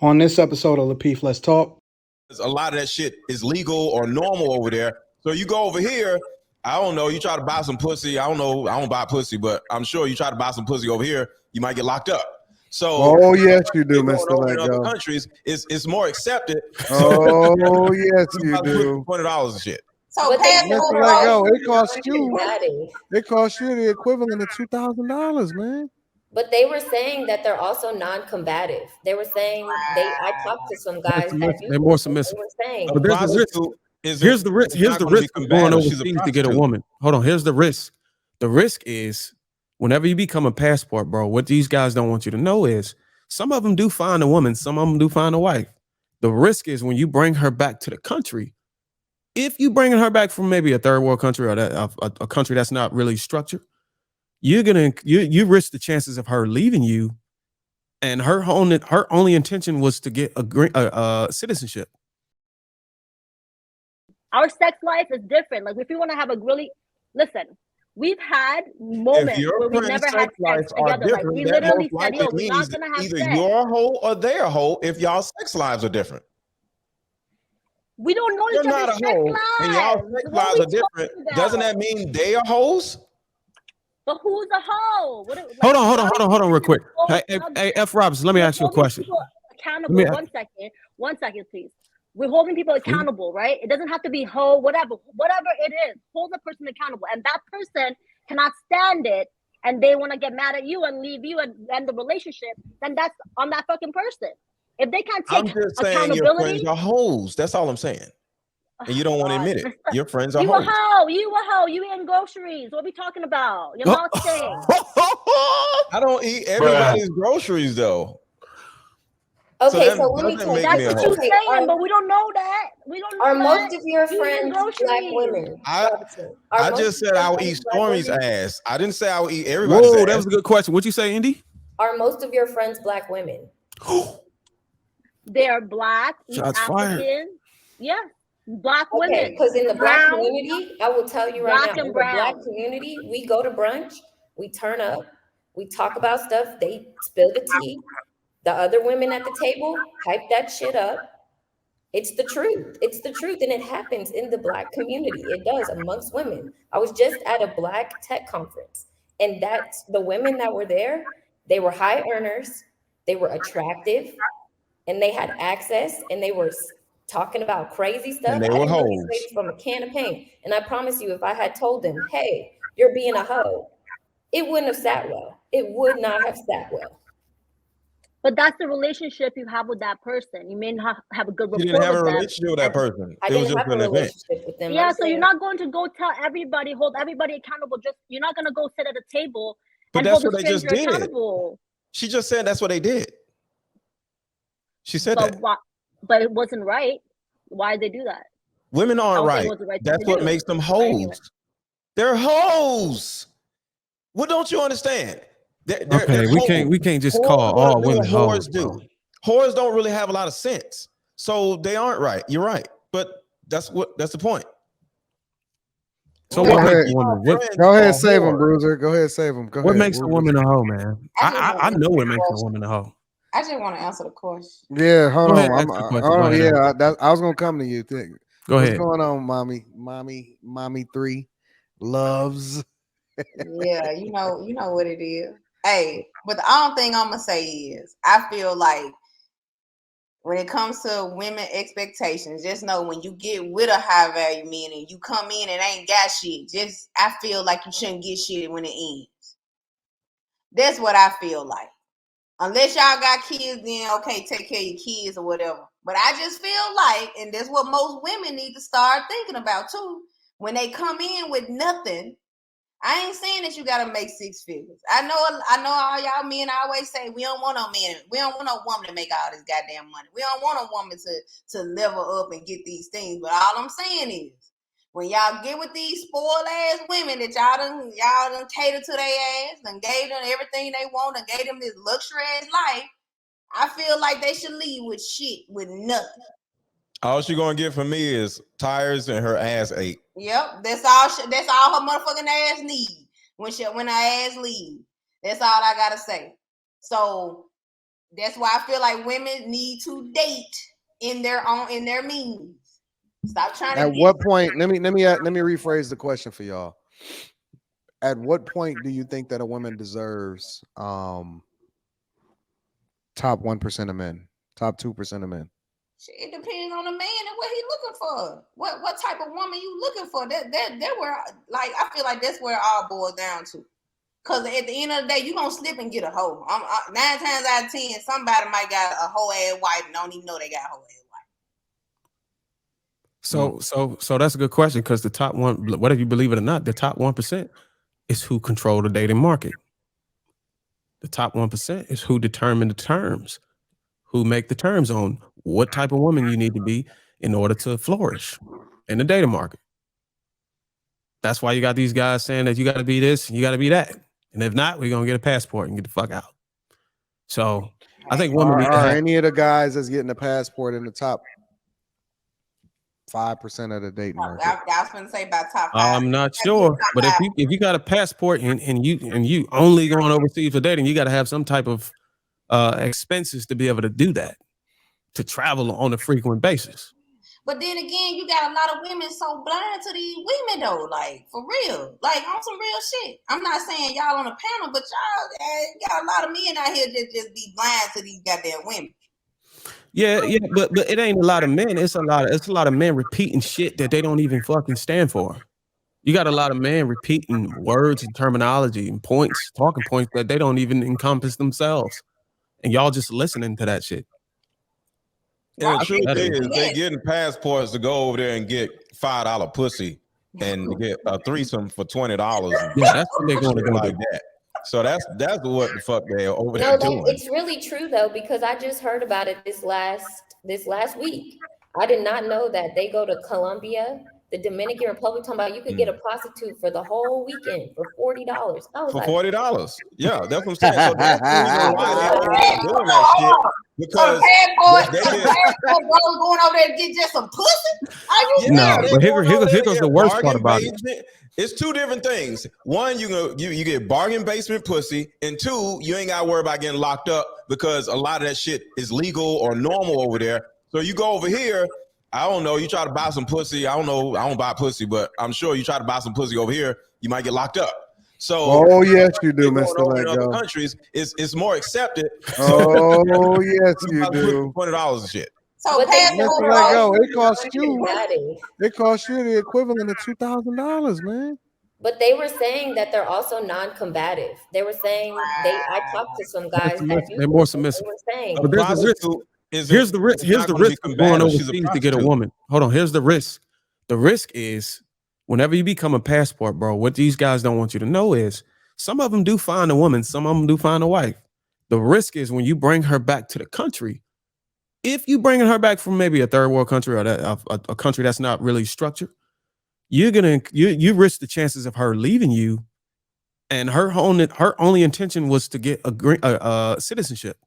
On this episode of Lapeef, Let's Talk. A lot of that shit is legal or normal over there. So you go over here, I don't know, you try to buy some pussy. I don't know, I don't buy pussy, but I'm sure you try to buy some pussy over here, you might get locked up. So, oh yes, you do, Mr. In other countries, it's more accepted. Oh yes, you do. $20 and shit. So Mr. Let Go, it costs you. It costs you the equivalent of $2,000, man. But they were saying that they're also non-combative. They were saying I talked to some guys they're more submissive. They were saying, but there's the risk. Here's the risk. Here's the risk of going overseas to get a woman. Hold on. Here's the risk. The risk is whenever you become a passport, bro. What these guys don't want you to know is some of them do find a woman. Some of them do find a wife. The risk is when you bring her back to the country. If you bringing her back from maybe a third world country or a country that's not really structured, you risk the chances of her leaving you, and her only intention was to get a citizenship. Our sex life is different. Like if you want to have a really we've had moments where we never had sex together. Like we literally said, "Yo, we're not gonna have either sex." your hoe or their hoe if y'all sex lives are different. We don't know each other's sex lives. And y'all sex lives are different. Doesn't that mean they are hoes? But who's a hoe? Hold on, real quick. Hey, F. Robinson, let me ask you a question. Accountable. One second, please. We're holding people accountable, right? It doesn't have to be hoe, whatever it is. Hold the person accountable, and that person cannot stand it, and they want to get mad at you and leave you and end the relationship. Then that's on that fucking person. If they can't take accountability, your friends are hoes. That's all I'm saying. And you don't want to admit it. Your friends are hoes. You a hoe. You eating groceries. What are we talking about? Your mouth stinks. I don't eat everybody's groceries though. Okay, so let me tell you. That's what you're saying, but we don't know that. We don't know Are most of your friends black women? I just said I would eat Stormy's ass. I didn't say I would eat everybody's ass. Whoa, that was a good question. What'd you say, Indy? Are most of your friends black women? They're black, Shots African. Fired. Yeah. Black women. Because in the black community, I will tell you right now, in the black community, we go to brunch, we turn up, we talk about stuff, they spill the tea. The other women at the table hype that shit up. It's the truth. It's the truth. And it happens in the black community. It does amongst women. I was just at a black tech conference, and that's the women that were there. They were high earners. They were attractive, and they had access, and they were talking about crazy stuff. And they were hoes. From a can of paint. And I promise you, if I had told them, hey, you're being a hoe, it wouldn't have sat well. It would not have sat well. But that's the relationship you have with that person. You may not have a good rapport. You didn't have a relationship with that person. I didn't have a relationship with them. Yeah, so you're not going to go tell everybody, hold everybody accountable. You're not going to go sit at a table but and that's hold what a they just did. Accountable. She just said that's what they did. She said that. But it wasn't right. Why did they do that? Women aren't right. That's what makes them hoes. Anyway. They're hoes. What don't you understand? They're we can't just call all women hoes. Whores don't really have a lot of sense, so they aren't right. You're right, but that's the point. So go ahead, save them, Bruizzr. Go ahead, save them. What makes a woman a hoe, man? I know what makes a woman a hoe. I just want to answer the question. Yeah, hold on. I was gonna come to you. Go ahead. What's going on, mommy 3 loves? Yeah, you know what it is. Hey, but the only thing I'm gonna say is I feel like when it comes to women expectations, just know when you get with a high value man and you come in and ain't got shit, I feel like you shouldn't get shit when it ends. That's what I feel like. Unless y'all got kids, then okay, take care of your kids or whatever. But I just feel like, and that's what most women need to start thinking about too, when they come in with nothing. I ain't saying that you gotta make 6 figures. I know all y'all men always say we don't want no man, we don't want no woman to make all this goddamn money. We don't want a woman to level up and get these things. But all I'm saying is, when y'all get with these spoiled ass women that y'all done cater to their ass and gave them everything they want and gave them this luxury ass life, I feel like they should leave with shit, with nothing. All she gonna get from me is tires and her ass ate. Yep, that's all her motherfucking ass need when her ass leave. That's all I gotta say. So That's why I feel like women need to date in their means. Stop trying to. At what point? Let me rephrase the question for y'all. At what point do you think that a woman deserves top 1% of men, top 2% of men? It depends on the man and what he's looking for. What type of woman you looking for? That where, like, I feel like that's where it all boils down to. Cause at the end of the day, you gonna slip and get a hoe. 9 times out of 10, somebody might got a hoe ass wife and don't even know they got a hoe ass wife. So that's a good question, because the top one, whether you believe it or not, the top 1% is who control the dating market. The top 1% is who determine the terms, who make the terms on what type of woman you need to be in order to flourish in the dating market. That's why you got these guys saying that you got to be this, you got to be that. And if not, we're going to get a passport and get the fuck out. So I think women are any of the guys that's getting a passport in the top 5% of the dating market? I was going to say about top 5. I'm not sure, but if you got a passport and you only going overseas for dating, you got to have some type of expenses to be able to do that, to travel on a frequent basis. But then again, you got a lot of women so blind to these women though, like for real, like on some real shit. I'm not saying y'all on the panel, but y'all got a lot of men out here that just be blind to these goddamn women. Yeah, but it ain't a lot of men. It's a lot of men repeating shit that they don't even fucking stand for. You got a lot of men repeating words and terminology and points, talking points that they don't even encompass themselves, and y'all just listening to that shit. And the truth is, they getting passports to go over there and get $5 pussy and to get a threesome for $20. Yeah, that's what they're going to go like do. that. So that's what the fuck they're over there doing. It's really true though, because I just heard about it this last week. I did not know that they go to Colombia, the Dominican Republic, talking about you could get a prostitute for the whole weekend for $40. I was for like, $40. Yeah, that's what I'm saying. So that's the reason why they're doing that shit. Because they going over there to get just some pussy. But here goes the worst part about it. It's two different things. One, you get bargain basement pussy, and two, you ain't got to worry about getting locked up because a lot of that shit is legal or normal over there. So you go over here, I don't know, you try to buy some pussy. I don't know, I don't buy pussy, but I'm sure you try to buy some pussy over here, you might get locked up. So, yes, you do, Mr. In other countries, it's more accepted. So, yes, you do. $20 and shit. So, Mr. Lego, it costs you the equivalent of $2,000, man. But they were saying that they're also non-combative. They were saying I talked to some guys they're more submissive. They were saying, but there's the risk. Here's the risk of going overseas to get a woman. Hold on, here's the risk. The risk is whenever you become a passport, bro, what these guys don't want you to know is some of them do find a woman, some of them do find a wife. The risk is when you bring her back to the country, if you bringing her back from maybe a third world country or a country that's not really structured, you risk the chances of her leaving you, and her only intention was to get a citizenship.